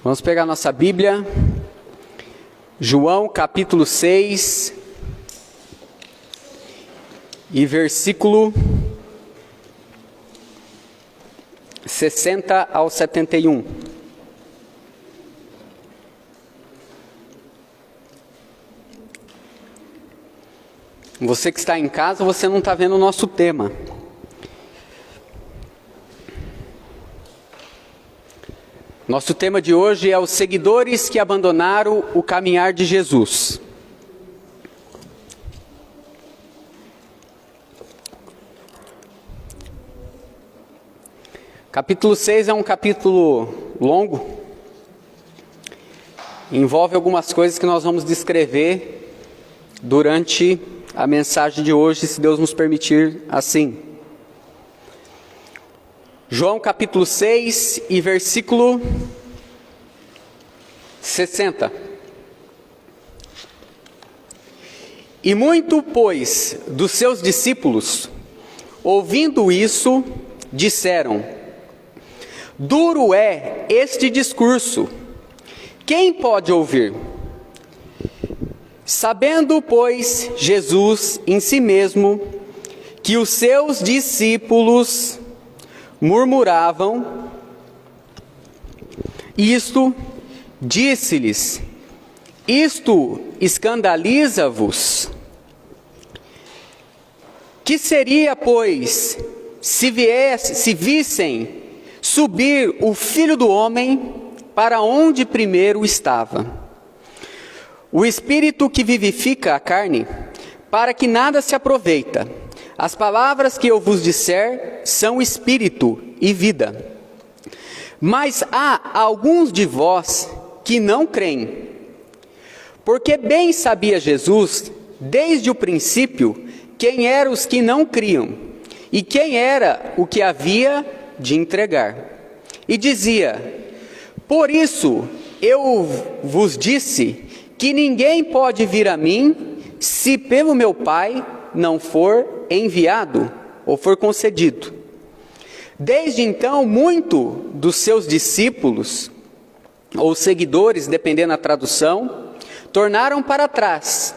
Vamos pegar nossa Bíblia, João capítulo 6 e versículo 60 ao 71. Você que está em casa, você não está vendo o nosso tema. Nosso tema de hoje é os seguidores que abandonaram o caminhar de Jesus. Capítulo 6 é um capítulo longo. Envolve algumas coisas que nós vamos descrever durante a mensagem de hoje, se Deus nos permitir assim. João capítulo 6 e versículo 60. E muito, pois, dos seus discípulos, ouvindo isso, disseram: duro é este discurso, quem pode ouvir? Sabendo, pois, Jesus em si mesmo, que os seus discípulos murmuravam, isto, disse-lhes: isto escandaliza-vos? Que seria, pois, se vissem subir o Filho do Homem para onde primeiro estava? O Espírito que vivifica a carne, para que nada se aproveita. As palavras que eu vos disser são espírito e vida. Mas há alguns de vós que não creem. Porque bem sabia Jesus, desde o princípio, quem eram os que não criam, e quem era o que havia de entregar. E dizia: por isso eu vos disse que ninguém pode vir a mim, se pelo meu Pai não for enviado ou for concedido. Desde então, muito dos seus discípulos, ou seguidores, dependendo da tradução, tornaram para trás,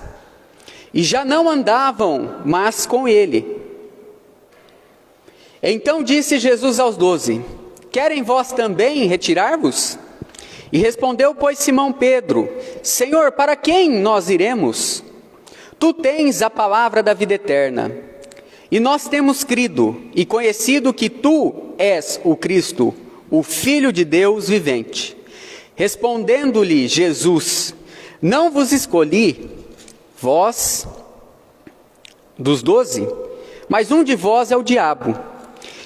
e já não andavam mais com ele. Então disse Jesus aos 12: querem vós também retirar-vos? E respondeu, pois, Simão Pedro: Senhor, para quem nós iremos? Tu tens a palavra da vida eterna, e nós temos crido e conhecido que tu és o Cristo, o Filho de Deus vivente. Respondendo-lhe Jesus: não vos escolhi, vós, dos 12, mas um de vós é o diabo.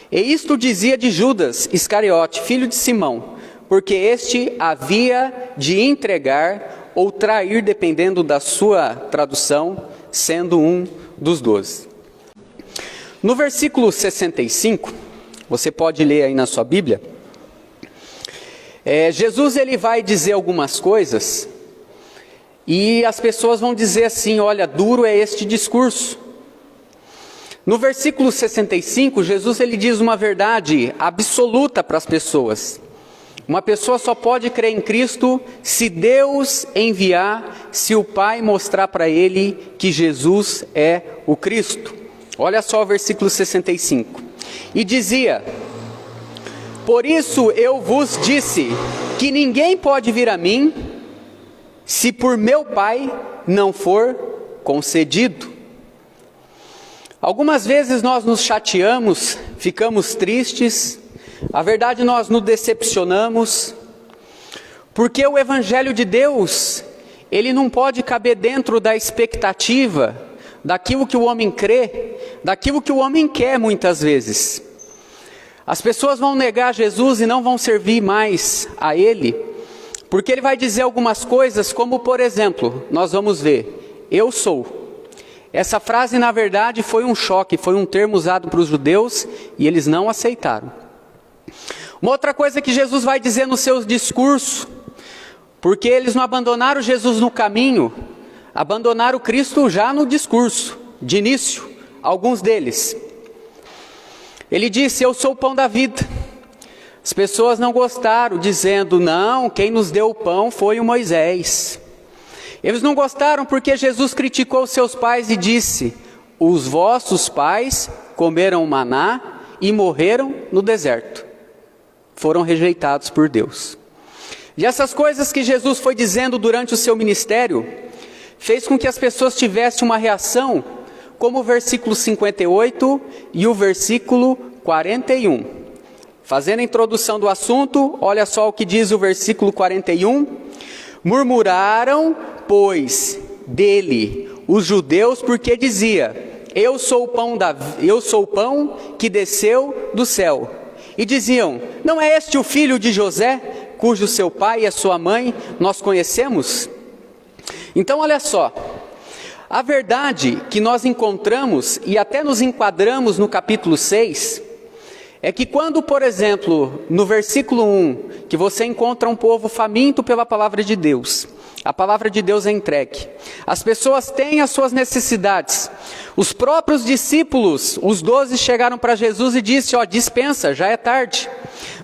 E isto dizia de Judas Iscariote, filho de Simão, porque este havia de entregar ou trair, dependendo da sua tradução, sendo um dos 12. No versículo 65, você pode ler aí na sua Bíblia, Jesus ele vai dizer algumas coisas, e as pessoas vão dizer assim: olha, duro é este discurso. No versículo 65, Jesus ele diz uma verdade absoluta para as pessoas. Uma pessoa só pode crer em Cristo se Deus enviar, se o Pai mostrar para ele que Jesus é o Cristo. Olha só o versículo 65. E dizia: por isso eu vos disse que ninguém pode vir a mim, se por meu Pai não for concedido. Algumas vezes nós nos chateamos, ficamos tristes, a verdade nós nos decepcionamos, porque o Evangelho de Deus, ele não pode caber dentro da expectativa, daquilo que o homem crê, daquilo que o homem quer muitas vezes. As pessoas vão negar Jesus e não vão servir mais a Ele, porque Ele vai dizer algumas coisas, como por exemplo, nós vamos ver: eu sou. Essa frase na verdade foi um choque, foi um termo usado para os judeus e eles não aceitaram. Uma outra coisa que Jesus vai dizer nos seus discursos, porque eles não abandonaram Jesus no caminho, abandonaram Cristo já no discurso, de início, alguns deles. Ele disse: eu sou o pão da vida. As pessoas não gostaram, dizendo: não, quem nos deu o pão foi o Moisés. Eles não gostaram porque Jesus criticou seus pais e disse: os vossos pais comeram maná e morreram no deserto. Foram rejeitados por Deus. E essas coisas que Jesus foi dizendo durante o seu ministério, fez com que as pessoas tivessem uma reação, como o versículo 58 e o versículo 41. Fazendo a introdução do assunto, olha só o que diz o versículo 41. Murmuraram, pois, dele os judeus, porque dizia: eu sou o pão que desceu do céu. E diziam: não é este o filho de José, cujo seu pai e a sua mãe nós conhecemos? Então olha só, a verdade que nós encontramos e até nos enquadramos no capítulo 6, é que quando, por exemplo, no versículo 1, que você encontra um povo faminto pela palavra de Deus, a palavra de Deus é entregue, as pessoas têm as suas necessidades, os próprios discípulos, os 12, chegaram para Jesus e disseram: dispensa, já é tarde.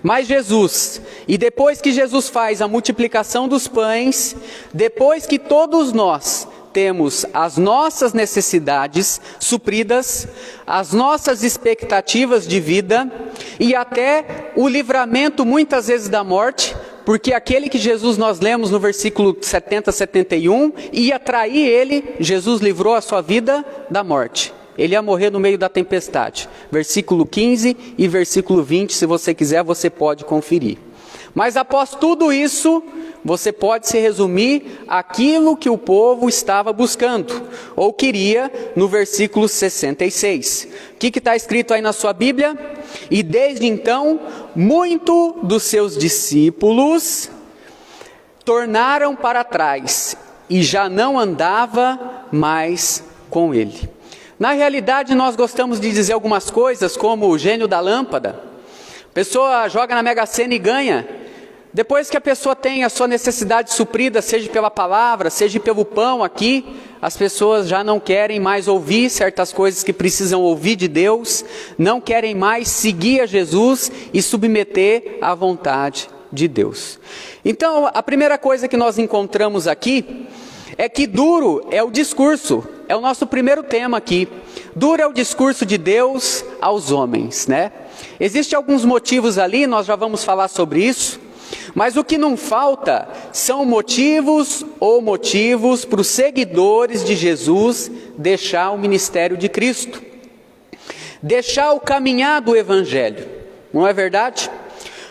Mas Jesus, e depois que Jesus faz a multiplicação dos pães, depois que todos nós temos as nossas necessidades supridas, as nossas expectativas de vida e até o livramento muitas vezes da morte, porque aquele que Jesus, nós lemos no versículo 70, 71, ia trair ele, Jesus livrou a sua vida da morte. Ele ia morrer no meio da tempestade. Versículo 15 e versículo 20, se você quiser, você pode conferir. Mas após tudo isso, você pode se resumir aquilo que o povo estava buscando, ou queria, no versículo 66. O que está escrito aí na sua Bíblia? E desde então, muito dos seus discípulos tornaram para trás, e já não andava mais com ele. Na realidade, nós gostamos de dizer algumas coisas, como o gênio da lâmpada. A pessoa joga na Mega Sena e ganha. Depois que a pessoa tem a sua necessidade suprida, seja pela palavra, seja pelo pão aqui, as pessoas já não querem mais ouvir certas coisas que precisam ouvir de Deus, não querem mais seguir a Jesus e submeter à vontade de Deus. Então, a primeira coisa que nós encontramos aqui é que duro é o discurso, é o nosso primeiro tema aqui. Duro é o discurso de Deus aos homens, né? Existem alguns motivos ali, nós já vamos falar sobre isso. Mas o que não falta são motivos para os seguidores de Jesus deixar o ministério de Cristo, deixar o caminhar do Evangelho, não é verdade?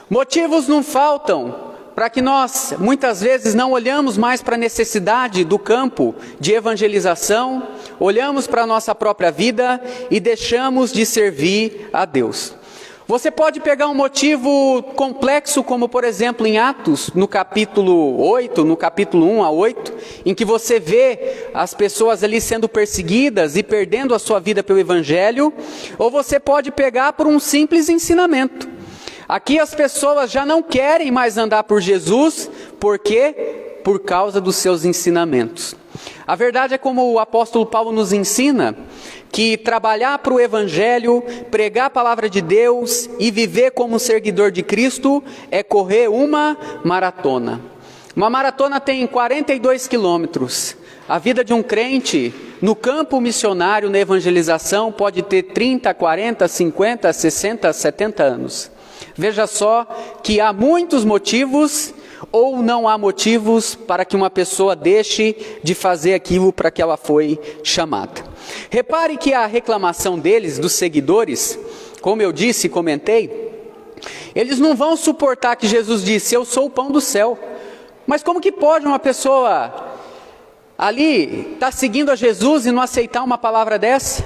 Motivos não faltam para que nós, muitas vezes, não olhamos mais para a necessidade do campo de evangelização, olhamos para a nossa própria vida e deixamos de servir a Deus. Você pode pegar um motivo complexo, como por exemplo em Atos, no capítulo 8, no capítulo 1 a 8, em que você vê as pessoas ali sendo perseguidas e perdendo a sua vida pelo Evangelho, ou você pode pegar por um simples ensinamento. Aqui as pessoas já não querem mais andar por Jesus, por quê? Por causa dos seus ensinamentos. A verdade é como o apóstolo Paulo nos ensina, que trabalhar para o Evangelho, pregar a palavra de Deus e viver como seguidor de Cristo é correr uma maratona. Uma maratona tem 42 quilômetros. A vida de um crente no campo missionário, na evangelização, pode ter 30, 40, 50, 60, 70 anos. Veja só que há muitos motivos ou não há motivos para que uma pessoa deixe de fazer aquilo para que ela foi chamada. Repare que a reclamação deles, dos seguidores, como eu disse e comentei, eles não vão suportar que Jesus disse: eu sou o pão do céu. Mas como que pode uma pessoa ali estar seguindo a Jesus e não aceitar uma palavra dessa?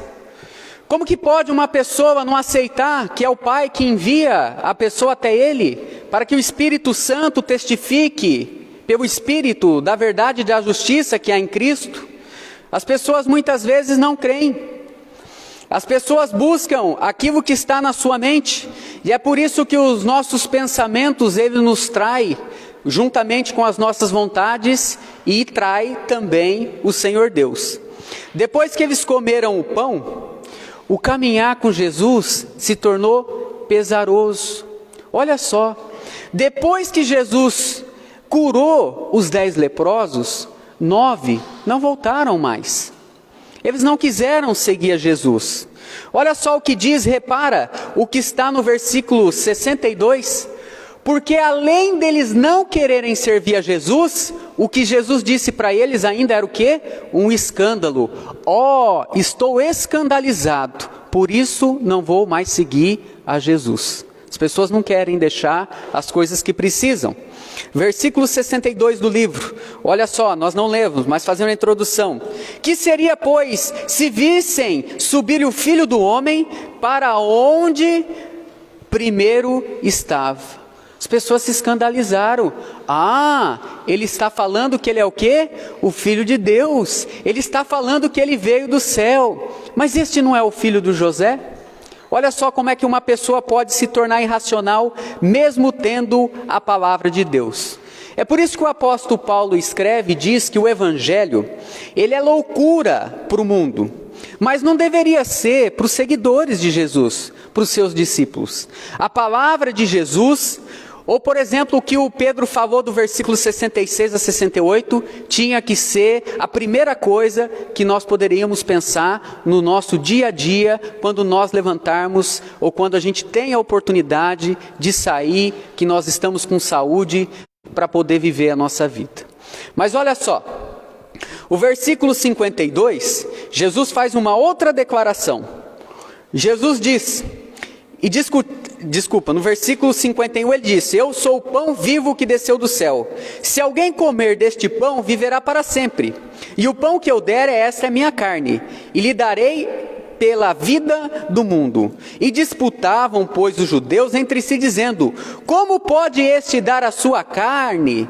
Como que pode uma pessoa não aceitar que é o Pai que envia a pessoa até Ele, para que o Espírito Santo testifique pelo Espírito da verdade e da justiça que há em Cristo? As pessoas muitas vezes não creem. As pessoas buscam aquilo que está na sua mente, e é por isso que os nossos pensamentos, Ele nos trai, juntamente com as nossas vontades, e trai também o Senhor Deus. Depois que eles comeram o pão, o caminhar com Jesus se tornou pesaroso. Olha só, depois que Jesus curou os 10 leprosos, 9 não voltaram mais. Eles não quiseram seguir a Jesus. Olha só o que diz, repara, o que está no versículo 62. Porque além deles não quererem servir a Jesus, o que Jesus disse para eles ainda era o quê? Um escândalo. Estou escandalizado, por isso não vou mais seguir a Jesus. As pessoas não querem deixar as coisas que precisam. Versículo 62 do livro, olha só, nós não lemos, mas fazendo a introdução. Que seria, pois, se vissem subir o Filho do Homem para onde primeiro estava? As pessoas se escandalizaram. Ele está falando que ele é o quê? O Filho de Deus. Ele está falando que ele veio do céu. Mas este não é o filho do José? Olha só como é que uma pessoa pode se tornar irracional, mesmo tendo a palavra de Deus. É por isso que o apóstolo Paulo escreve e diz que o evangelho, ele é loucura para o mundo, mas não deveria ser para os seguidores de Jesus, para os seus discípulos. A palavra de Jesus, ou por exemplo o que o Pedro falou do versículo 66 a 68, tinha que ser a primeira coisa que nós poderíamos pensar no nosso dia a dia, quando nós levantarmos, ou quando a gente tem a oportunidade de sair, que nós estamos com saúde, para poder viver a nossa vida. Mas olha só, o versículo 52, Jesus faz uma outra declaração. Jesus diz, no versículo 51 ele disse: eu sou o pão vivo que desceu do céu. Se alguém comer deste pão, viverá para sempre. E o pão que eu der, esta é minha carne, e lhe darei pela vida do mundo. E disputavam, pois, os judeus entre si, dizendo: como pode este dar a sua carne,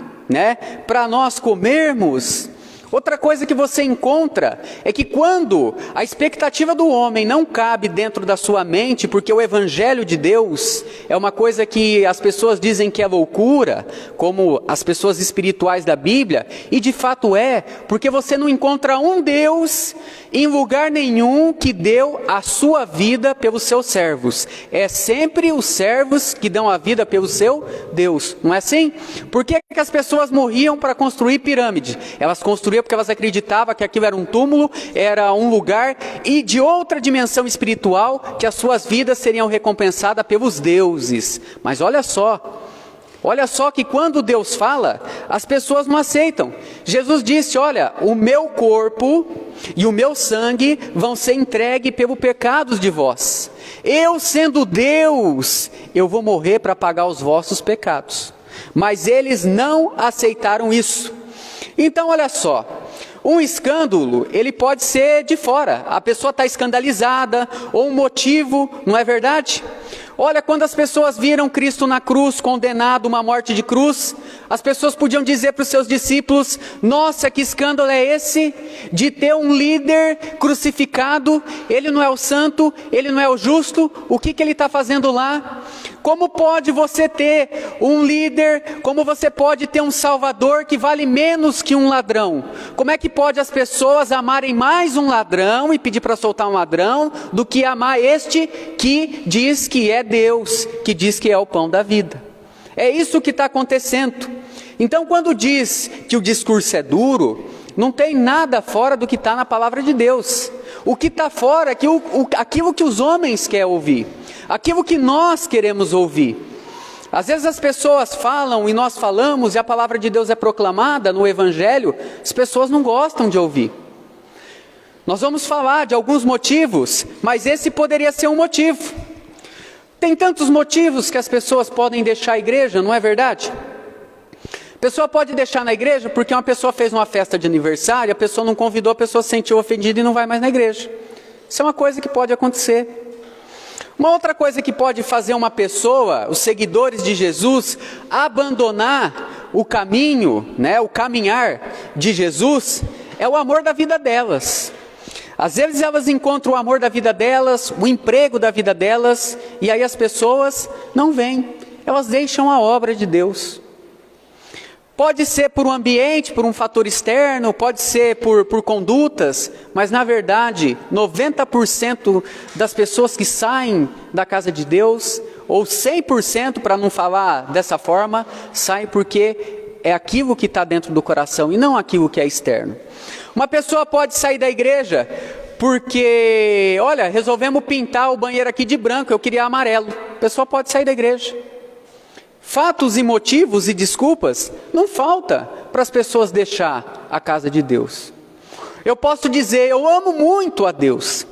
para nós comermos? Outra coisa que você encontra é que quando a expectativa do homem não cabe dentro da sua mente, porque o evangelho de Deus é uma coisa que as pessoas dizem que é loucura, como as pessoas espirituais da Bíblia, e de fato é, porque você não encontra um Deus em lugar nenhum que deu a sua vida pelos seus servos. É sempre os servos que dão a vida pelo seu Deus, não é assim? Por que as pessoas morriam para construir pirâmide? Elas construíam porque elas acreditavam que aquilo era um túmulo, era um lugar e de outra dimensão espiritual, que as suas vidas seriam recompensadas pelos deuses. Mas olha só que quando Deus fala, as pessoas não aceitam. Jesus disse: olha, o meu corpo e o meu sangue vão ser entregues pelos pecados de vós. Eu, sendo Deus, eu vou morrer para pagar os vossos pecados. Mas eles não aceitaram isso. Então olha só, um escândalo, ele pode ser de fora, a pessoa está escandalizada, ou um motivo, não é verdade? Olha, quando as pessoas viram Cristo na cruz, condenado uma morte de cruz, as pessoas podiam dizer para os seus discípulos: nossa, que escândalo é esse de ter um líder crucificado, ele não é o santo, ele não é o justo, o que ele está fazendo lá? Como pode você ter um líder, como você pode ter um salvador que vale menos que um ladrão? Como é que pode as pessoas amarem mais um ladrão e pedir para soltar um ladrão, do que amar este que diz que é Deus, que diz que é o pão da vida? É isso que está acontecendo. Então quando diz que o discurso é duro, não tem nada fora do que está na palavra de Deus. O que está fora é que aquilo que os homens querem ouvir, aquilo que nós queremos ouvir. Às vezes as pessoas falam e nós falamos e a palavra de Deus é proclamada no evangelho, as pessoas não gostam de ouvir. Nós vamos falar de alguns motivos, mas esse poderia ser um motivo. Tem tantos motivos que as pessoas podem deixar a igreja, não é verdade? A pessoa pode deixar na igreja porque uma pessoa fez uma festa de aniversário, a pessoa não convidou, a pessoa se sentiu ofendida e não vai mais na igreja. Isso é uma coisa que pode acontecer. Uma outra coisa que pode fazer uma pessoa, os seguidores de Jesus, abandonar o caminho, o caminhar de Jesus, é o amor da vida delas. Às vezes elas encontram o amor da vida delas, o emprego da vida delas, e aí as pessoas não vêm, elas deixam a obra de Deus. Pode ser por um ambiente, por um fator externo, pode ser por condutas, mas na verdade, 90% das pessoas que saem da casa de Deus, ou 100%, para não falar dessa forma, sai porque é aquilo que está dentro do coração e não aquilo que é externo. Uma pessoa pode sair da igreja porque, olha, resolvemos pintar o banheiro aqui de branco, eu queria amarelo. A pessoa pode sair da igreja. Fatos e motivos e desculpas não falta para as pessoas deixar a casa de Deus. Eu posso dizer, eu amo muito a Deus.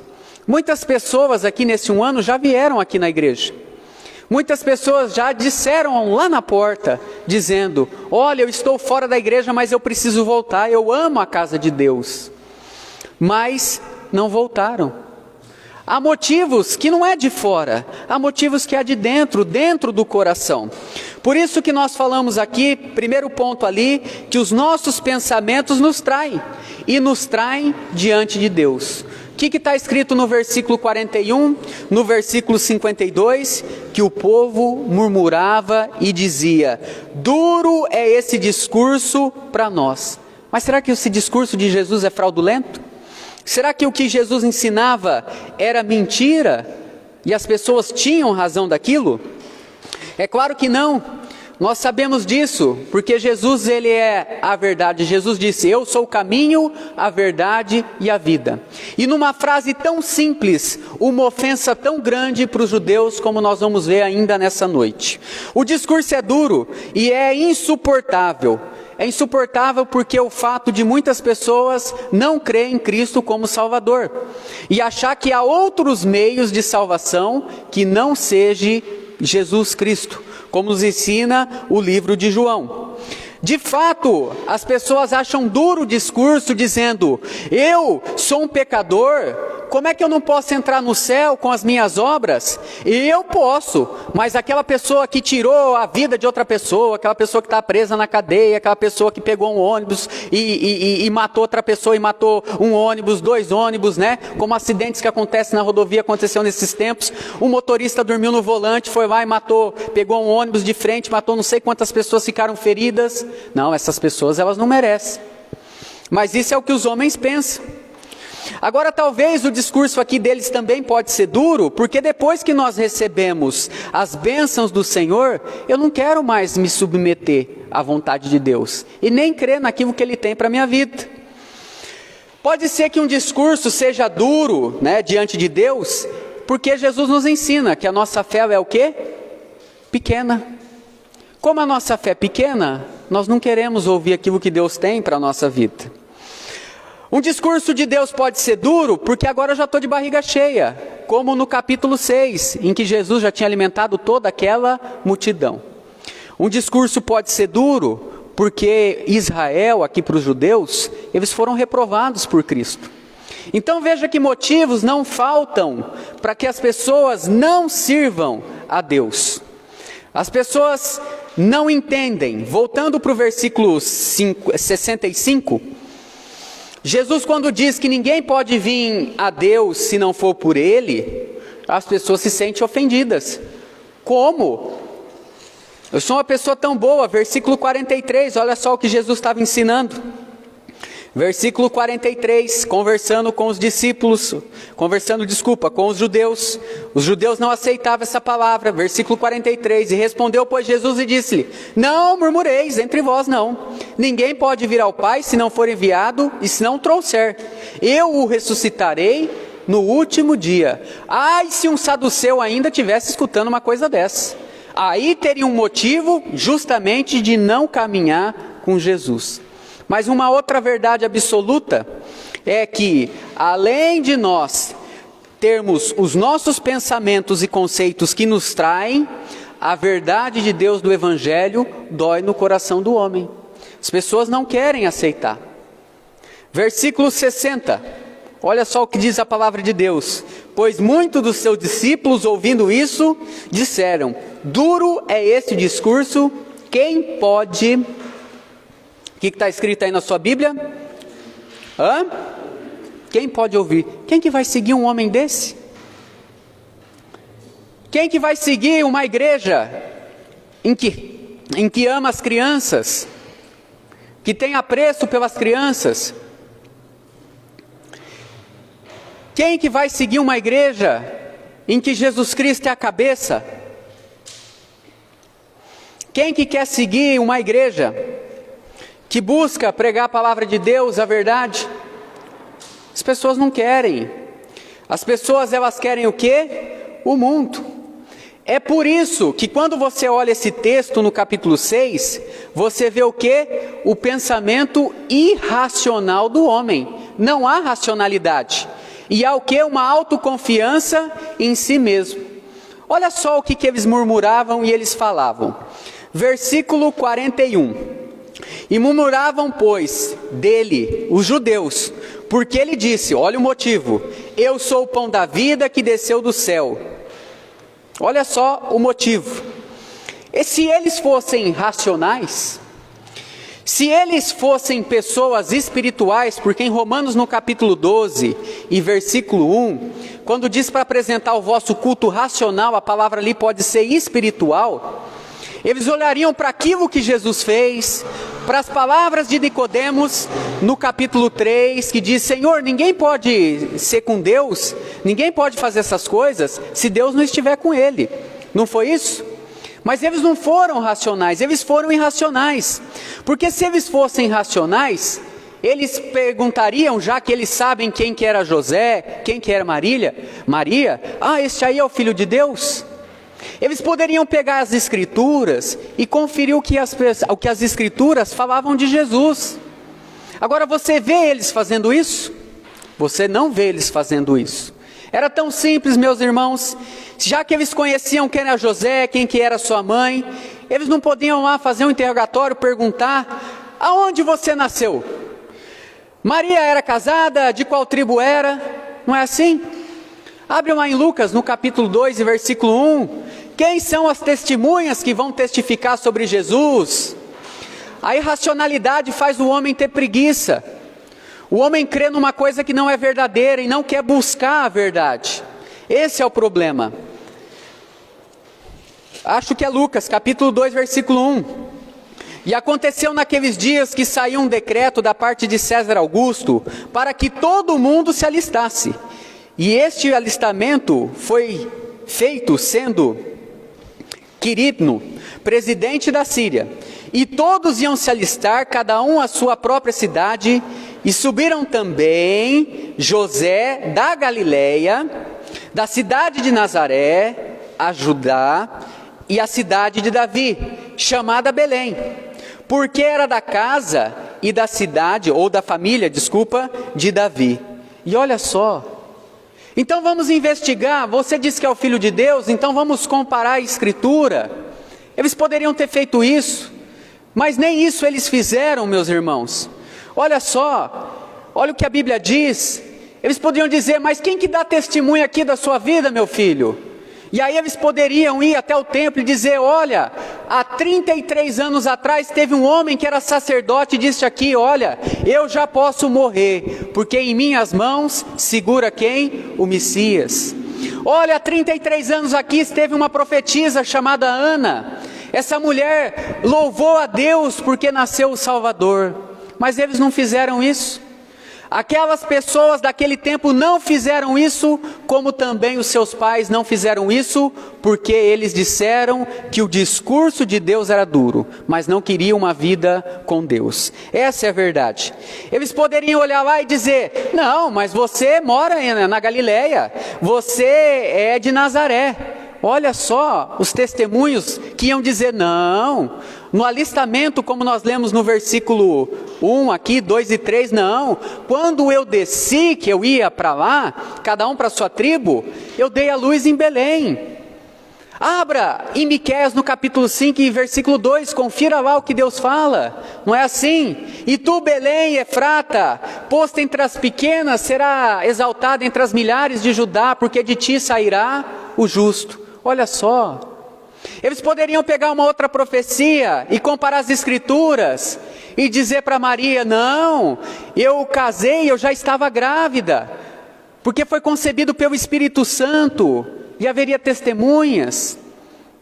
Muitas pessoas aqui nesse um ano já vieram aqui na igreja. Muitas pessoas já disseram lá na porta, dizendo, olha, eu estou fora da igreja, mas eu preciso voltar, eu amo a casa de Deus. Mas não voltaram. Há motivos que não é de fora, há motivos que é de dentro, dentro do coração. Por isso que nós falamos aqui, primeiro ponto ali, que os nossos pensamentos nos traem, e nos traem diante de Deus. O que está escrito no versículo 41, no versículo 52, que o povo murmurava e dizia, duro é esse discurso para nós. Mas será que esse discurso de Jesus é fraudulento? Será que o que Jesus ensinava era mentira e as pessoas tinham razão daquilo? É claro que não. Nós sabemos disso, porque Jesus, ele é a verdade. Jesus disse, eu sou o caminho, a verdade e a vida. E numa frase tão simples, uma ofensa tão grande para os judeus, como nós vamos ver ainda nessa noite. O discurso é duro e é insuportável. É insuportável porque o fato de muitas pessoas não crer em Cristo como Salvador e achar que há outros meios de salvação que não seja Jesus Cristo, como nos ensina o livro de João. De fato, as pessoas acham duro o discurso dizendo, eu sou um pecador, como é que eu não posso entrar no céu com as minhas obras? Eu posso, mas aquela pessoa que tirou a vida de outra pessoa, aquela pessoa que está presa na cadeia, aquela pessoa que pegou um ônibus e matou outra pessoa e matou um ônibus, 2 ônibus, né? Como acidentes que acontecem na rodovia, aconteceu nesses tempos. Um motorista dormiu no volante, foi lá e matou, pegou um ônibus de frente, matou não sei quantas pessoas, ficaram feridas. Não, essas pessoas elas não merecem. Mas isso é o que os homens pensam. Agora talvez o discurso aqui deles também pode ser duro, porque depois que nós recebemos as bênçãos do Senhor, eu não quero mais me submeter à vontade de Deus, e nem crer naquilo que Ele tem para a minha vida. Pode ser que um discurso seja duro, né, diante de Deus, porque Jesus nos ensina que a nossa fé é o quê? Pequena. Como a nossa fé é pequena, nós não queremos ouvir aquilo que Deus tem para a nossa vida. Um discurso de Deus pode ser duro, porque agora eu já estou de barriga cheia, como no capítulo 6, em que Jesus já tinha alimentado toda aquela multidão. Um discurso pode ser duro, porque Israel, aqui para os judeus, eles foram reprovados por Cristo. Então veja que motivos não faltam para que as pessoas não sirvam a Deus. As pessoas não entendem. Voltando para o versículo 65, Jesus, quando diz que ninguém pode vir a Deus se não for por Ele, as pessoas se sentem ofendidas. Como? Eu sou uma pessoa tão boa. Versículo 43, olha só o que Jesus estava ensinando. Versículo 43, conversando com os discípulos, com os judeus. Os judeus não aceitavam essa palavra. Versículo 43, e respondeu, pois, Jesus e disse-lhe, não murmureis entre vós não. Ninguém pode vir ao Pai se não for enviado e se não trouxer. Eu o ressuscitarei no último dia. Ai, se um saduceu ainda tivesse escutando uma coisa dessa. Aí teria um motivo justamente de não caminhar com Jesus. Mas uma outra verdade absoluta é que, além de nós termos os nossos pensamentos e conceitos que nos traem, a verdade de Deus do Evangelho dói no coração do homem. As pessoas não querem aceitar. Versículo 60, olha só o que diz a palavra de Deus. Pois muitos dos seus discípulos, ouvindo isso, disseram, duro é esse discurso, quem pode... O que está escrito aí na sua Bíblia? Quem pode ouvir? Quem que vai seguir um homem desse? Quem que vai seguir uma igreja em que ama as crianças? Que tem apreço pelas crianças? Quem que vai seguir uma igreja em que Jesus Cristo é a cabeça? Quem que quer seguir uma igreja que busca pregar a palavra de Deus, a verdade? As pessoas não querem. As pessoas, elas querem o quê? O mundo. É por isso que quando você olha esse texto no capítulo 6, você vê o quê? O pensamento irracional do homem. Não há racionalidade. E há o quê? Uma autoconfiança em si mesmo. Olha só o que eles murmuravam e eles falavam. Versículo 41. E murmuravam, pois, dele, os judeus, porque ele disse, olha o motivo, eu sou o pão da vida que desceu do céu. Olha só o motivo. E se eles fossem racionais, se eles fossem pessoas espirituais, porque em Romanos no capítulo 12 e versículo 1, quando diz para apresentar o vosso culto racional, a palavra ali pode ser espiritual, eles olhariam para aquilo que Jesus fez, para as palavras de Nicodemos no capítulo 3, que diz, Senhor, ninguém pode ser com Deus, ninguém pode fazer essas coisas, se Deus não estiver com ele. Não foi isso? Mas eles não foram racionais, eles foram irracionais. Porque se eles fossem racionais, eles perguntariam, já que eles sabem quem que era José, quem que era Maria, este aí é o Filho de Deus? Eles poderiam pegar as escrituras e conferir o que as escrituras falavam de Jesus. Agora você vê eles fazendo isso? Você não vê eles fazendo isso. Era tão simples, meus irmãos, já que eles conheciam quem era José, quem que era sua mãe, eles não podiam lá fazer um interrogatório, perguntar, aonde você nasceu? Maria era casada, de qual tribo era? Não é assim? Abre lá em Lucas, no capítulo 2 e versículo 1, quem são as testemunhas que vão testificar sobre Jesus? A irracionalidade faz o homem ter preguiça. O homem crê numa coisa que não é verdadeira e não quer buscar a verdade. Esse é o problema. Acho que é Lucas, capítulo 2, versículo 1. E aconteceu naqueles dias que saiu um decreto da parte de César Augusto para que todo mundo se alistasse. E este alistamento foi feito sendo Quirino, presidente da Síria. E todos iam se alistar, cada um à sua própria cidade. E subiram também José da Galileia, da cidade de Nazaré, a Judá, e a cidade de Davi, chamada Belém, porque era da casa e da cidade, ou da família, de Davi. E olha só, então vamos investigar, você diz que é o Filho de Deus, então vamos comparar a Escritura. Eles poderiam ter feito isso, mas nem isso eles fizeram, meus irmãos. Olha só, olha o que a Bíblia diz. Eles poderiam dizer, mas quem que dá testemunho aqui da sua vida, meu filho? E aí eles poderiam ir até o templo e dizer, olha, há 33 anos atrás teve um homem que era sacerdote e disse aqui, olha, eu já posso morrer, porque em minhas mãos segura quem? O Messias. Olha, há 33 anos aqui esteve uma profetisa chamada Ana. Essa mulher louvou a Deus porque nasceu o Salvador. Mas eles não fizeram isso. Aquelas pessoas daquele tempo não fizeram isso, como também os seus pais não fizeram isso, porque eles disseram que o discurso de Deus era duro, mas não queriam uma vida com Deus. Essa é a verdade. Eles poderiam olhar lá e dizer, não, mas você mora na Galileia, você é de Nazaré. Olha só os testemunhos que iam dizer, não, no alistamento, como nós lemos no versículo 1 aqui, 2 e 3, não, quando eu desci, que eu ia para lá, cada um para sua tribo, eu dei a luz em Belém. Abra em Miqueias no capítulo 5 e versículo 2, confira lá o que Deus fala, não é assim? E tu, Belém, Efrata, posta entre as pequenas, será exaltada entre as milhares de Judá, porque de ti sairá o justo. Olha só, eles poderiam pegar uma outra profecia e comparar as escrituras e dizer para Maria, não, eu casei, eu já estava grávida, porque foi concebido pelo Espírito Santo e haveria testemunhas.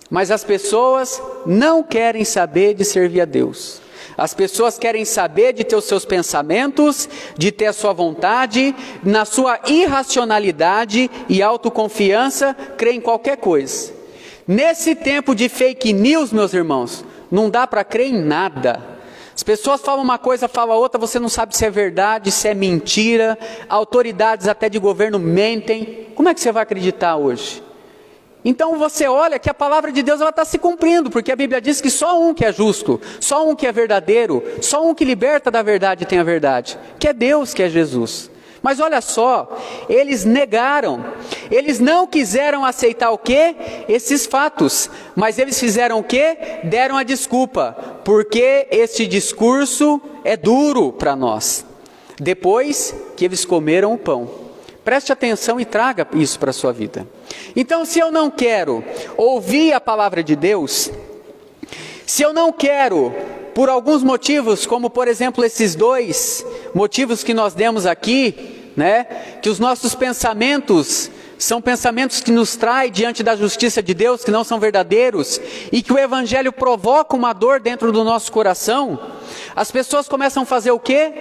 Mas as pessoas não querem saber de servir a Deus. As pessoas querem saber de ter os seus pensamentos, de ter a sua vontade, na sua irracionalidade e autoconfiança, crê em qualquer coisa. Nesse tempo de fake news, meus irmãos, não dá para crer em nada. As pessoas falam uma coisa, falam outra, você não sabe se é verdade, se é mentira. Autoridades até de governo mentem. Como é que você vai acreditar hoje? Então você olha que a palavra de Deus está se cumprindo, porque a Bíblia diz que só um que é justo, só um que é verdadeiro, só um que liberta da verdade tem a verdade, que é Deus, que é Jesus. Mas olha só, eles negaram, eles não quiseram aceitar o quê? Esses fatos, mas eles fizeram o quê? Deram a desculpa, porque este discurso é duro para nós. Depois que eles comeram o pão, preste atenção e traga isso para a sua vida. Então, se eu não quero ouvir a palavra de Deus, se eu não quero, por alguns motivos, como por exemplo esses dois motivos que nós demos aqui, né? Que os nossos pensamentos são pensamentos que nos traem diante da justiça de Deus, que não são verdadeiros, e que o Evangelho provoca uma dor dentro do nosso coração, as pessoas começam a fazer o quê?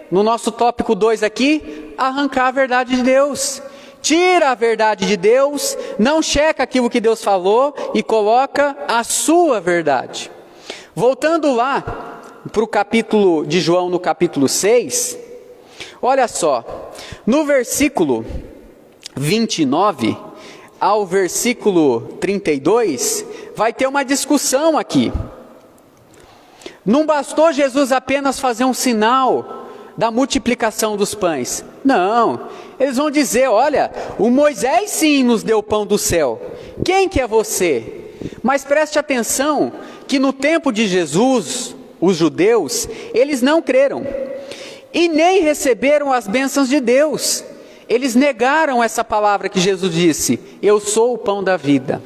No nosso tópico 2 aqui, arrancar a verdade de Deus. Tira a verdade de Deus, não checa aquilo que Deus falou e coloca a sua verdade. Voltando lá para o capítulo de João, no capítulo 6, olha só, no versículo 29 ao versículo 32, vai ter uma discussão aqui. Não bastou Jesus apenas fazer um sinal da multiplicação dos pães. Não, eles vão dizer, olha, o Moisés sim nos deu o pão do céu. Quem que é você? Mas preste atenção que no tempo de Jesus, os judeus, eles não creram. E nem receberam as bênçãos de Deus. Eles negaram essa palavra que Jesus disse, eu sou o pão da vida.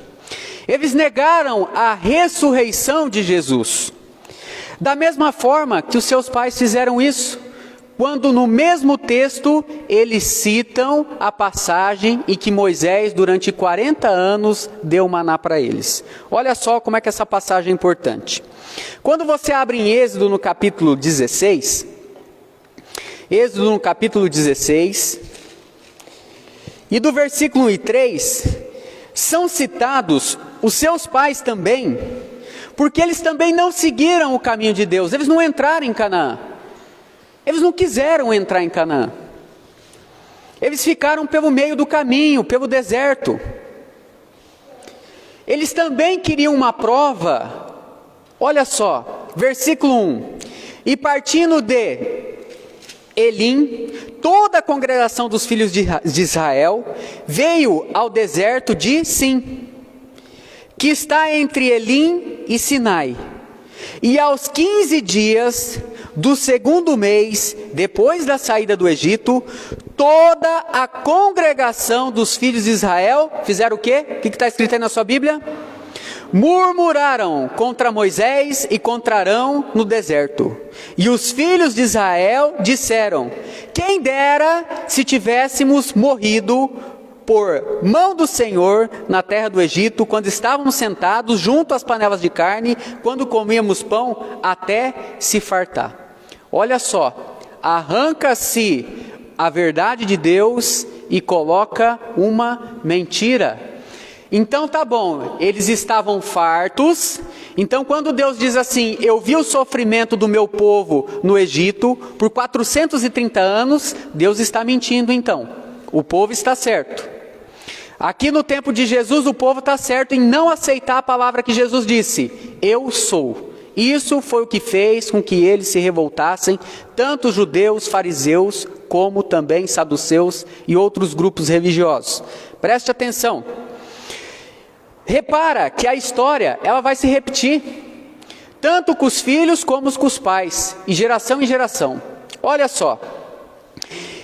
Eles negaram a ressurreição de Jesus. Da mesma forma que os seus pais fizeram isso, quando no mesmo texto eles citam a passagem em que Moisés durante 40 anos deu maná para eles. Olha só como é que essa passagem é importante. Quando você abre em Êxodo no capítulo 16, Êxodo no capítulo 16, e do versículo 1 e 3, são citados os seus pais também, porque eles também não seguiram o caminho de Deus, eles não entraram em Canaã. Eles não quiseram entrar em Canaã. Eles ficaram pelo meio do caminho, pelo deserto. Eles também queriam uma prova. Olha só, versículo 1. E partindo de Elim, toda a congregação dos filhos de Israel veio ao deserto de Sim, que está entre Elim e Sinai. E aos 15 dias do segundo mês, depois da saída do Egito, toda a congregação dos filhos de Israel, fizeram o quê? O que está escrito aí na sua Bíblia? Murmuraram contra Moisés e contra Arão no deserto. E os filhos de Israel disseram, quem dera se tivéssemos morrido por mão do Senhor na terra do Egito, quando estávamos sentados junto às panelas de carne, quando comíamos pão até se fartar. Olha só, arranca-se a verdade de Deus e coloca uma mentira. Então tá bom, eles estavam fartos. Então quando Deus diz assim, eu vi o sofrimento do meu povo no Egito por 430 anos, Deus está mentindo então. O povo está certo. Aqui no tempo de Jesus, o povo está certo em não aceitar a palavra que Jesus disse, eu sou. Isso foi o que fez com que eles se revoltassem, tanto judeus, fariseus, como também saduceus e outros grupos religiosos. Preste atenção. Repara que a história, ela vai se repetir, tanto com os filhos como com os pais, e geração em geração. Olha só,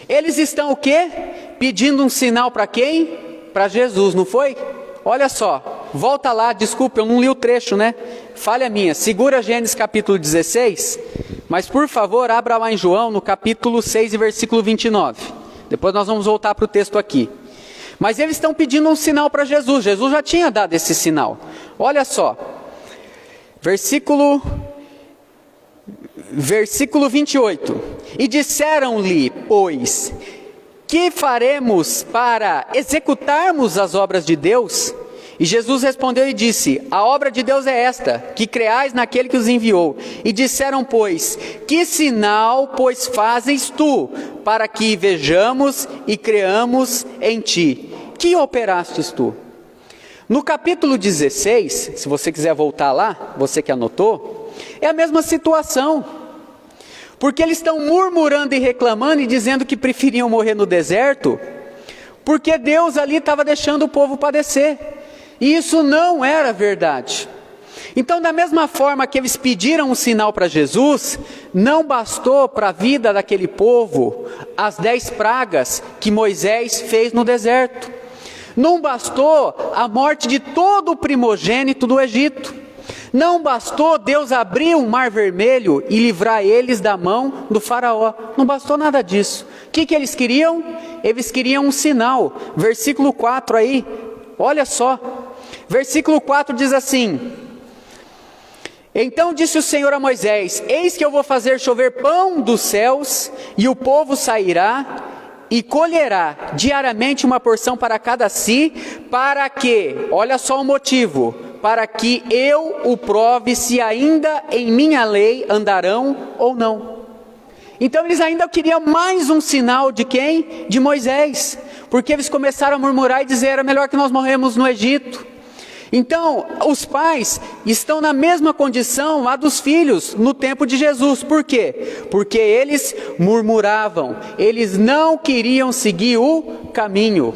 eles estão o quê? Pedindo um sinal para quem? Para Jesus, não foi? Olha só, volta lá, desculpa, eu não li o trecho, né? Falha minha, segura Gênesis capítulo 16, mas por favor, abra lá em João, no capítulo 6 e versículo 29. Depois nós vamos voltar para o texto aqui. Mas eles estão pedindo um sinal para Jesus, Jesus já tinha dado esse sinal. Olha só, versículo 28. E disseram-lhe, pois, que faremos para executarmos as obras de Deus? E Jesus respondeu e disse: a obra de Deus é esta, que creais naquele que os enviou. E disseram, pois, que sinal, pois, fazes tu, para que vejamos e creamos em ti? Que operastes tu? No capítulo 16, se você quiser voltar lá, você que anotou, é a mesma situação. Porque eles estão murmurando e reclamando e dizendo que preferiam morrer no deserto, porque Deus ali estava deixando o povo padecer. E isso não era verdade. Então, da mesma forma que eles pediram um sinal para Jesus, não bastou para a vida daquele povo as 10 pragas que Moisés fez no deserto. Não bastou a morte de todo o primogênito do Egito. Não bastou Deus abrir um mar vermelho e livrar eles da mão do faraó. Não bastou nada disso. O que eles queriam? Eles queriam um sinal. Versículo 4 aí, olha só. Versículo 4 diz assim: então disse o Senhor a Moisés: eis que eu vou fazer chover pão dos céus, e o povo sairá e colherá diariamente uma porção para cada si, para que, olha só o motivo, para que eu o prove se ainda em minha lei andarão ou não. Então eles ainda queriam mais um sinal de quem? De Moisés, porque eles começaram a murmurar e dizer: era melhor que nós morremos no Egito. Então, os pais estão na mesma condição lá dos filhos no tempo de Jesus. Por quê? Porque eles murmuravam, eles não queriam seguir o caminho.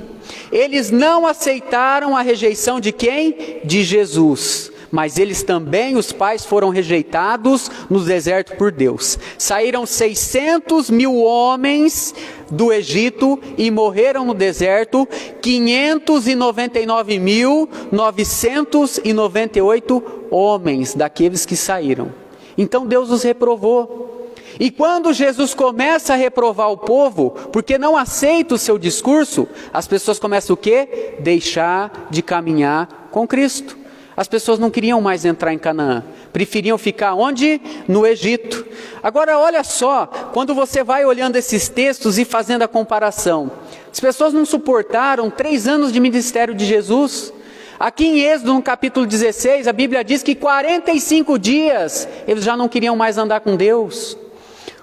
Eles não aceitaram a rejeição de quem? De Jesus. Mas eles também, os pais, foram rejeitados no deserto por Deus. Saíram 600.000 homens do Egito e morreram no deserto 599.998 homens daqueles que saíram. Então Deus os reprovou. E quando Jesus começa a reprovar o povo, porque não aceita o seu discurso, as pessoas começam o quê? Deixar de caminhar com Cristo. As pessoas não queriam mais entrar em Canaã, preferiam ficar onde? No Egito. Agora olha só, quando você vai olhando esses textos e fazendo a comparação, as pessoas não suportaram 3 anos de ministério de Jesus. Aqui em Êxodo, no capítulo 16, a Bíblia diz que 45 dias eles já não queriam mais andar com Deus.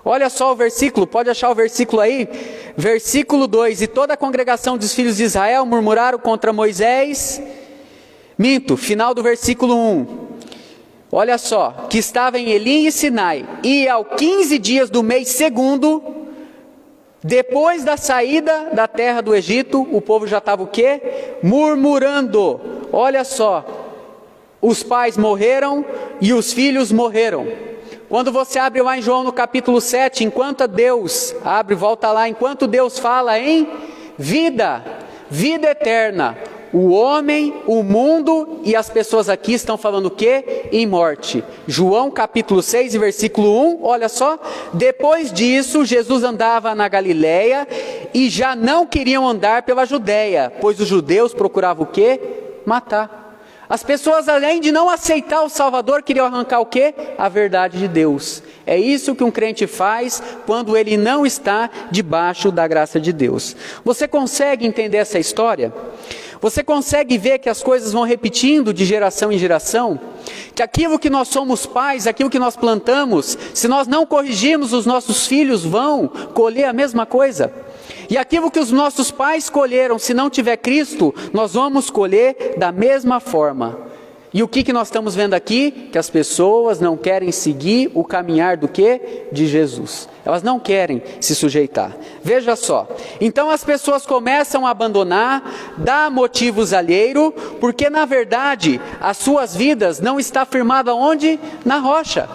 Olha só o versículo, pode achar o versículo aí, versículo 2, e toda a congregação dos filhos de Israel murmuraram contra Moisés. Minto, final do versículo 1, olha só, que estava em Elim e Sinai, e ao 15 dias do mês segundo, depois da saída da terra do Egito, o povo já estava o quê? Murmurando. Olha só, os pais morreram e os filhos morreram. Quando você abre lá em João no capítulo 7, enquanto Deus, abre, volta lá, enquanto Deus fala em vida, vida eterna, o homem, o mundo e as pessoas aqui estão falando o quê? Em morte. João capítulo 6, versículo 1, olha só. Depois disso, Jesus andava na Galileia e já não queriam andar pela Judéia, pois os judeus procuravam o quê? Matar. As pessoas, além de não aceitar o Salvador, queriam arrancar o quê? A verdade de Deus. É isso que um crente faz quando ele não está debaixo da graça de Deus. Você consegue entender essa história? Você consegue ver que as coisas vão repetindo de geração em geração? Que aquilo que nós somos pais, aquilo que nós plantamos, se nós não corrigirmos, os nossos filhos vão colher a mesma coisa. E aquilo que os nossos pais colheram, se não tiver Cristo, nós vamos colher da mesma forma. E o que nós estamos vendo aqui? Que as pessoas não querem seguir o caminhar do quê? De Jesus. Elas não querem se sujeitar. Veja só. Então as pessoas começam a abandonar, dar motivos alheios, porque na verdade as suas vidas não estão firmadas onde? Na rocha.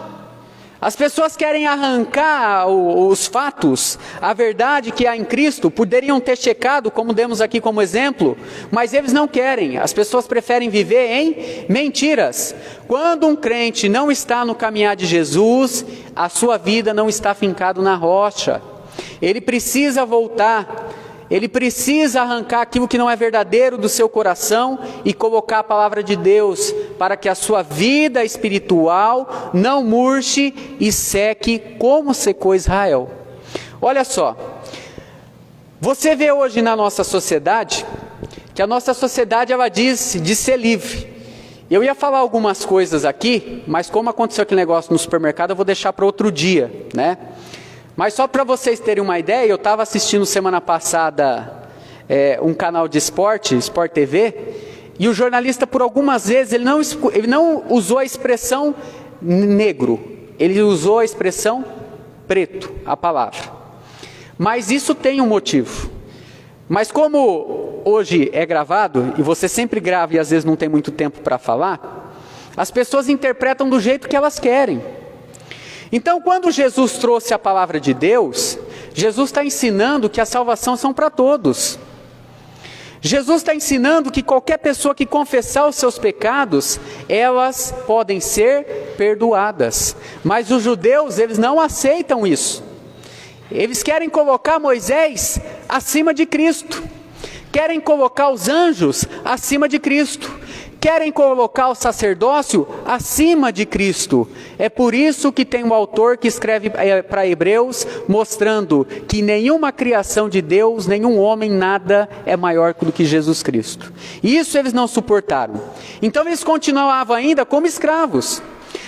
As pessoas querem arrancar os fatos, a verdade que há em Cristo, poderiam ter checado, como demos aqui como exemplo, mas eles não querem. As pessoas preferem viver em mentiras. Quando um crente não está no caminhar de Jesus, a sua vida não está fincada na rocha. Ele precisa voltar. Ele precisa arrancar aquilo que não é verdadeiro do seu coração e colocar a palavra de Deus para que a sua vida espiritual não murche e seque como secou Israel. Olha só, você vê hoje na nossa sociedade que a nossa sociedade, ela diz de ser livre. Eu ia falar algumas coisas aqui, mas como aconteceu aquele negócio no supermercado, eu vou deixar para outro dia, né? Mas só para vocês terem uma ideia, eu estava assistindo semana passada um canal de esporte, Sport TV, e o jornalista, por algumas vezes, ele não usou a expressão negro, ele usou a expressão preto, a palavra. Mas isso tem um motivo. Mas como hoje é gravado, e você sempre grava e às vezes não tem muito tempo para falar, as pessoas interpretam do jeito que elas querem. Então, quando Jesus trouxe a palavra de Deus, Jesus está ensinando que a salvação são para todos. Jesus está ensinando que qualquer pessoa que confessar os seus pecados, elas podem ser perdoadas. Mas os judeus, eles não aceitam isso. Eles querem colocar Moisés acima de Cristo, querem colocar os anjos acima de Cristo, querem colocar o sacerdócio acima de Cristo. É por isso que tem um autor que escreve para Hebreus, mostrando que nenhuma criação de Deus, nenhum homem, nada é maior do que Jesus Cristo. E isso eles não suportaram. Então eles continuavam ainda como escravos.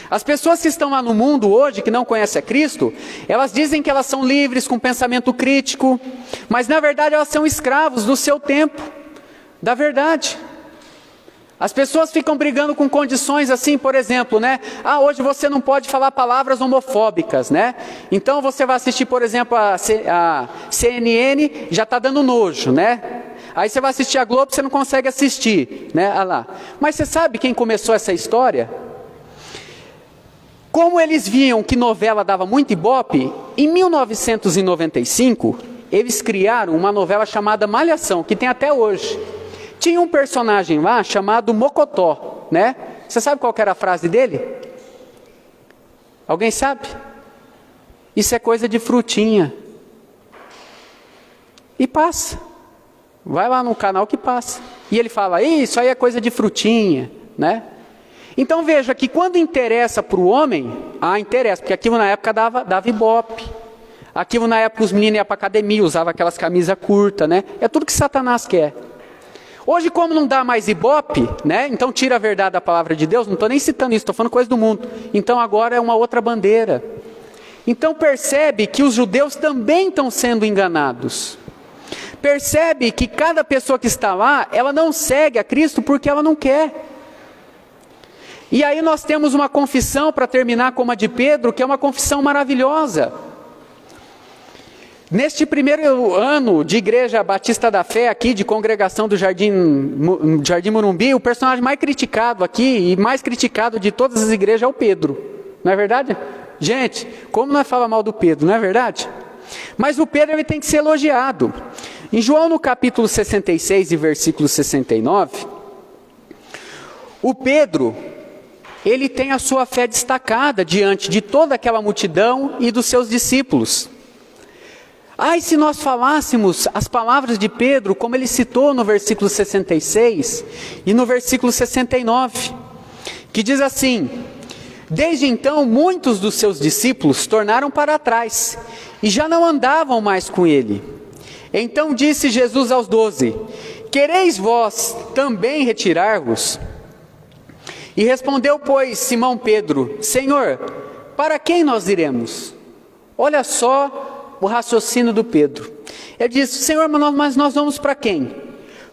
As pessoas que estão lá no mundo hoje, que não conhecem a Cristo, elas dizem que elas são livres, com pensamento crítico, mas na verdade elas são escravos do seu tempo, da verdade. As pessoas ficam brigando com condições assim, por exemplo, né? Hoje você não pode falar palavras homofóbicas, né? Então você vai assistir, por exemplo, a CNN, já está dando nojo, né? Aí você vai assistir a Globo, você não consegue assistir, né? Lá. Mas você sabe quem começou essa história? Como eles viam que novela dava muito ibope, em 1995, eles criaram uma novela chamada Malhação, que tem até hoje. Tinha um personagem lá chamado Mocotó, né? Você sabe qual que era a frase dele? Alguém sabe? Isso é coisa de frutinha. E passa. Vai lá no canal que passa. E ele fala, isso aí é coisa de frutinha, né? Então veja que quando interessa para o homem, interessa, porque aquilo na época dava ibope. Aquilo na época os meninos iam para a academia, usavam aquelas camisas curtas, né? É tudo que Satanás quer. Hoje, como não dá mais ibope, né? Então tira a verdade da palavra de Deus, não estou nem citando isso, estou falando coisa do mundo. Então agora é uma outra bandeira. Então percebe que os judeus também estão sendo enganados. Percebe que cada pessoa que está lá, ela não segue a Cristo porque ela não quer. E aí nós temos uma confissão, para terminar como a de Pedro, que é uma confissão maravilhosa. Neste primeiro ano de Igreja Batista da Fé, aqui de congregação do Jardim Morumbi, o personagem mais criticado aqui, e mais criticado de todas as igrejas, é o Pedro. Não é verdade? Gente, como nós falamos mal do Pedro, não é verdade? Mas o Pedro, ele tem que ser elogiado. Em João, no capítulo 66 e versículo 69, o Pedro, ele tem a sua fé destacada diante de toda aquela multidão e dos seus discípulos. E se nós falássemos as palavras de Pedro, como ele citou no versículo 66 e no versículo 69, que diz assim: desde então muitos dos seus discípulos tornaram para trás e já não andavam mais com ele. Então disse Jesus aos 12: quereis vós também retirar-vos? E respondeu, pois, Simão Pedro: Senhor, para quem nós iremos? Olha só o raciocínio do Pedro. Ele diz: Senhor, mas nós vamos para quem?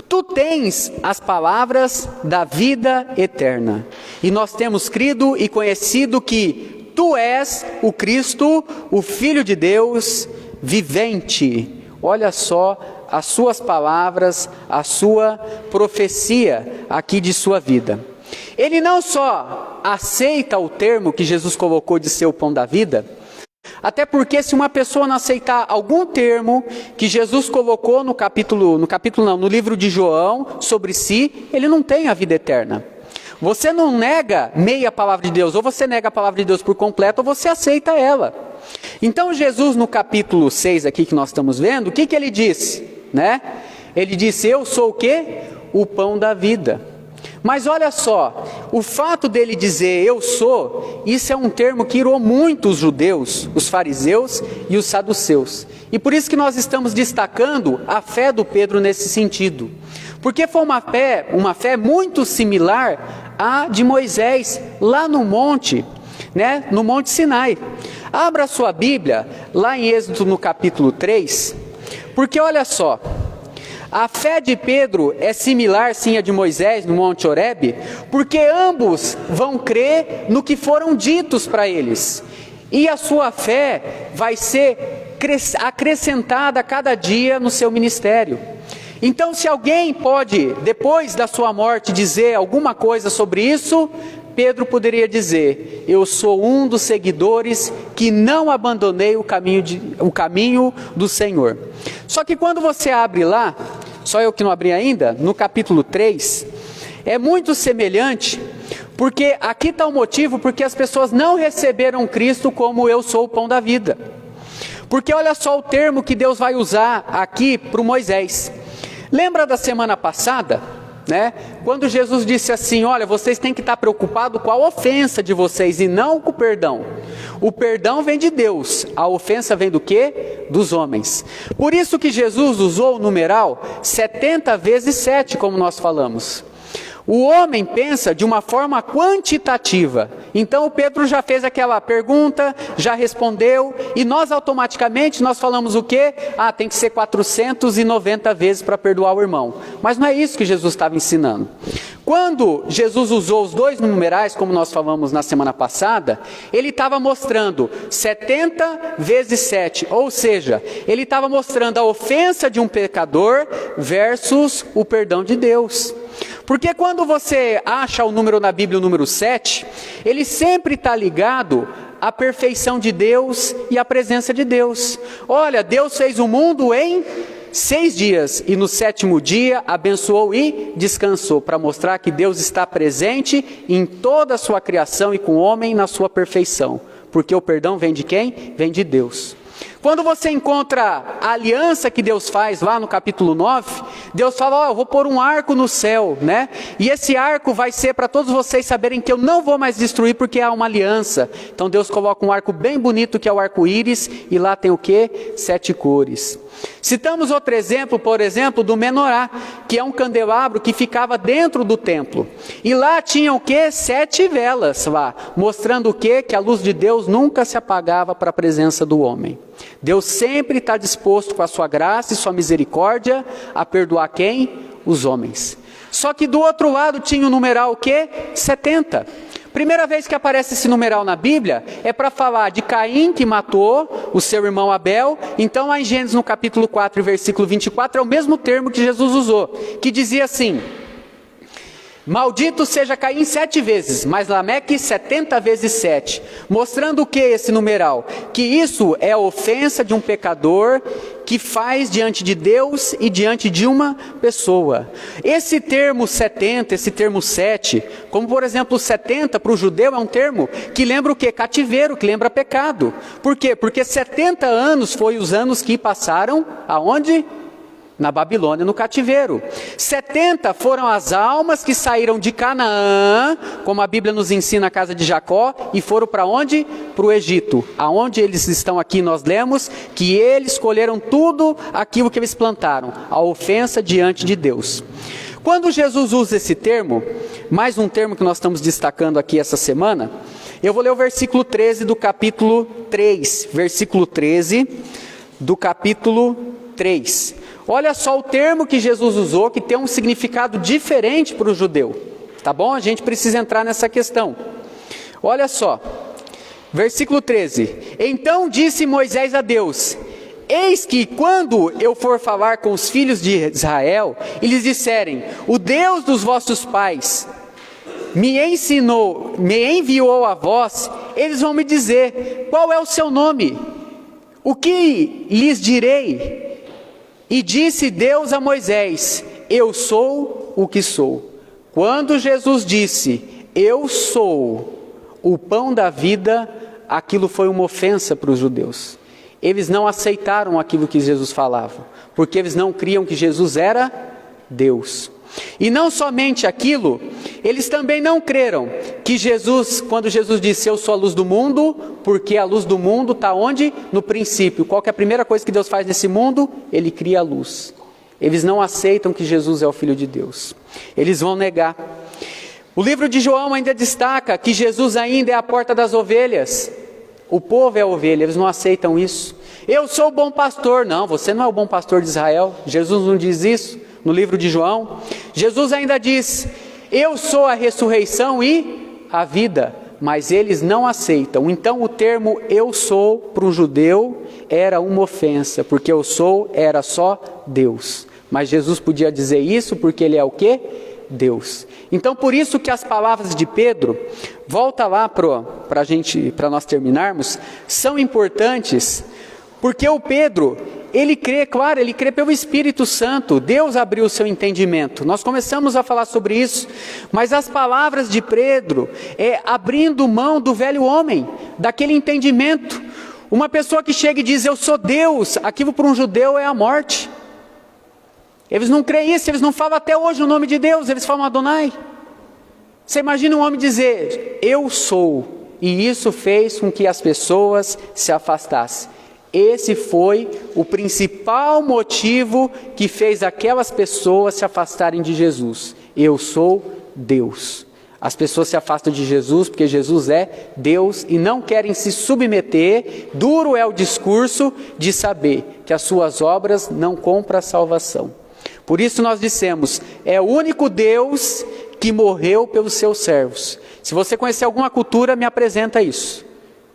Tu tens as palavras da vida eterna. E nós temos crido e conhecido que Tu és o Cristo, o Filho de Deus vivente. Olha só as suas palavras, a sua profecia aqui de sua vida. Ele não só aceita o termo que Jesus colocou de ser o pão da vida, até porque se uma pessoa não aceitar algum termo que Jesus colocou no livro de João sobre si, ele não tem a vida eterna. Você não nega meia palavra de Deus, ou você nega a palavra de Deus por completo, ou você aceita ela. Então Jesus, no capítulo 6 aqui que nós estamos vendo, o que ele disse? Né? Ele disse: eu sou o quê? O pão da vida. Mas olha só, o fato dele dizer eu sou, isso é um termo que irou muito os judeus, os fariseus e os saduceus. E por isso que nós estamos destacando a fé do Pedro nesse sentido. Porque foi uma fé muito similar à de Moisés, lá no monte, né, no Monte Sinai. Abra sua Bíblia, lá em Êxodo no capítulo 3, porque olha só, a fé de Pedro é similar sim à de Moisés no Monte Horebe, porque ambos vão crer no que foram ditos para eles. E a sua fé vai ser acrescentada a cada dia no seu ministério. Então, se alguém pode, depois da sua morte, dizer alguma coisa sobre isso, Pedro poderia dizer: eu sou um dos seguidores que não abandonei o caminho do Senhor. Só que quando você abre lá, só eu que não abri ainda, no capítulo 3, é muito semelhante, porque aqui está o motivo porque as pessoas não receberam Cristo como eu sou o pão da vida. Porque olha só o termo que Deus vai usar aqui para o Moisés. Lembra da semana passada, né? Quando Jesus disse assim: olha, vocês têm que estar preocupados com a ofensa de vocês e não com o perdão. O perdão vem de Deus, a ofensa vem do quê? Dos homens. Por isso que Jesus usou o numeral 70 vezes 7, como nós falamos. O homem pensa de uma forma quantitativa. Então o Pedro já fez aquela pergunta, já respondeu, e nós automaticamente nós falamos o quê? Tem que ser 490 vezes para perdoar o irmão. Mas não é isso que Jesus estava ensinando. Quando Jesus usou os dois numerais, como nós falamos na semana passada, ele estava mostrando 70 vezes 7, ou seja, ele estava mostrando a ofensa de um pecador versus o perdão de Deus. Porque quando você acha o número na Bíblia, o número 7, ele sempre está ligado à perfeição de Deus e à presença de Deus. Olha, Deus fez o mundo em 6 dias e no 7º dia abençoou e descansou, para mostrar que Deus está presente em toda a sua criação e com o homem na sua perfeição. Porque o perdão vem de quem? Vem de Deus. Quando você encontra a aliança que Deus faz lá no capítulo 9, Deus fala: eu vou pôr um arco no céu, né? E esse arco vai ser para todos vocês saberem que eu não vou mais destruir porque há uma aliança. Então Deus coloca um arco bem bonito que é o arco-íris, e lá tem o quê? 7 cores. Citamos outro exemplo, por exemplo, do menorá, que é um candelabro que ficava dentro do templo. E lá tinha o quê? 7 velas lá, mostrando o quê? Que a luz de Deus nunca se apagava para a presença do homem. Deus sempre está disposto com a sua graça e sua misericórdia a perdoar quem? Os homens. Só que do outro lado tinha o numeral o quê? 70. Primeira vez que aparece esse numeral na Bíblia é para falar de Caim, que matou o seu irmão Abel. Então lá em Gênesis no capítulo 4, versículo 24, é o mesmo termo que Jesus usou, que dizia assim: maldito seja Caim 7 vezes, mas Lameque 70 vezes 7. Mostrando o que esse numeral? Que isso é a ofensa de um pecador que faz diante de Deus e diante de uma pessoa. Esse termo 70, esse termo 7, como por exemplo 70 para o judeu é um termo que lembra o quê? Cativeiro, que lembra pecado. Por quê? Porque 70 anos foi os anos que passaram aonde? Na Babilônia, no cativeiro. 70 foram as almas que saíram de Canaã, como a Bíblia nos ensina, a casa de Jacó, e foram para onde? Para o Egito. Aonde eles estão aqui, nós lemos que eles colheram tudo aquilo que eles plantaram, a ofensa diante de Deus. Quando Jesus usa esse termo, mais um termo que nós estamos destacando aqui essa semana, eu vou ler o versículo 13 do capítulo 3. Versículo 13 do capítulo 3. Olha só o termo que Jesus usou, que tem um significado diferente para o judeu. Tá bom? A gente precisa entrar nessa questão. Olha só. Versículo 13. Então disse Moisés a Deus: eis que quando eu for falar com os filhos de Israel, e lhes disserem: o Deus dos vossos pais me enviou a vós, eles vão me dizer: qual é o seu nome? O que lhes direi? E disse Deus a Moisés: eu sou o que sou. Quando Jesus disse: eu sou o pão da vida, aquilo foi uma ofensa para os judeus. Eles não aceitaram aquilo que Jesus falava, porque eles não criam que Jesus era Deus. E não somente aquilo, Eles também não creram que Jesus, quando Jesus disse, eu sou a luz do mundo, porque a luz do mundo está onde? No princípio. Qual que é a primeira coisa que Deus faz nesse mundo? Ele cria a luz. Eles não aceitam que Jesus é o Filho de Deus. Eles vão negar. O livro de João ainda destaca que Jesus ainda é a porta das ovelhas. O povo é a ovelha, eles não aceitam isso. Eu sou o bom pastor. Não, você não é o bom pastor de Israel. Jesus não diz isso no livro de João. Jesus ainda diz, eu sou a ressurreição e a vida. Mas eles não aceitam. Então o termo eu sou para um judeu era uma ofensa, porque eu sou era só Deus. Mas Jesus podia dizer isso porque ele é o quê? Deus. Então por isso que as palavras de Pedro, volta lá para nós terminarmos, são importantes, porque o Pedro, ele crê, claro, ele crê pelo Espírito Santo. Deus abriu o seu entendimento. Nós começamos a falar sobre isso, mas as palavras de Pedro é abrindo mão do velho homem, daquele entendimento. Uma pessoa que chega e diz, eu sou Deus, aquilo para um judeu é a morte. Eles não creem isso, eles não falam até hoje o nome de Deus, eles falam Adonai. Você imagina um homem dizer, eu sou, e isso fez com que as pessoas se afastassem. Esse foi o principal motivo que fez aquelas pessoas se afastarem de Jesus. Eu sou Deus. As pessoas se afastam de Jesus porque Jesus é Deus e não querem se submeter. Duro é o discurso de saber que as suas obras não compram a salvação. Por isso nós dissemos, é o único Deus que morreu pelos seus servos. Se você conhecer alguma cultura, me apresenta isso.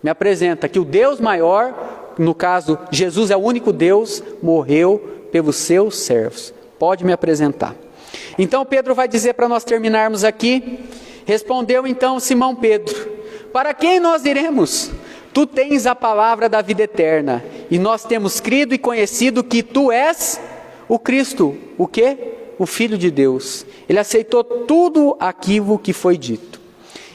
Me apresenta que o Deus maior, no caso, Jesus é o único Deus, morreu pelos seus servos. Pode me apresentar. Então Pedro vai dizer para nós terminarmos aqui, respondeu então Simão Pedro, para quem nós iremos? Tu tens a palavra da vida eterna, e nós temos crido e conhecido que tu és o Cristo, o quê? O Filho de Deus. Ele aceitou tudo aquilo que foi dito.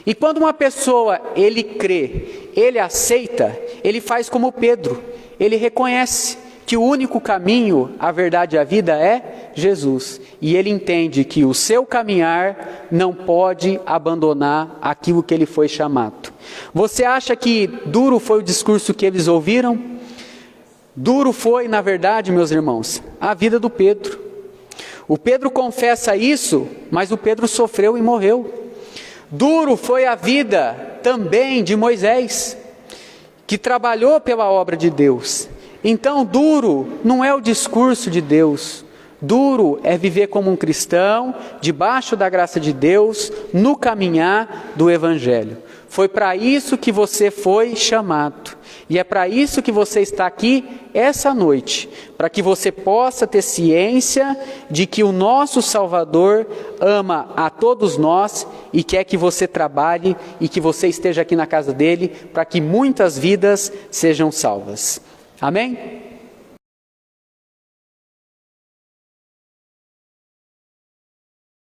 E quando uma pessoa, ele crê, ele aceita, ele faz como Pedro, ele reconhece que o único caminho, a verdade e a vida é Jesus. E ele entende que o seu caminhar não pode abandonar aquilo que ele foi chamado. Você acha que duro foi o discurso que eles ouviram? Duro foi, na verdade, meus irmãos, a vida do Pedro. O Pedro confessa isso, mas o Pedro sofreu e morreu. Duro foi a vida também de Moisés, que trabalhou pela obra de Deus. Então, duro não é o discurso de Deus. Duro é viver como um cristão, debaixo da graça de Deus, no caminhar do Evangelho. Foi para isso que você foi chamado. E é para isso que você está aqui essa noite, para que você possa ter ciência de que o nosso Salvador ama a todos nós e quer que você trabalhe e que você esteja aqui na casa dele para que muitas vidas sejam salvas. Amém?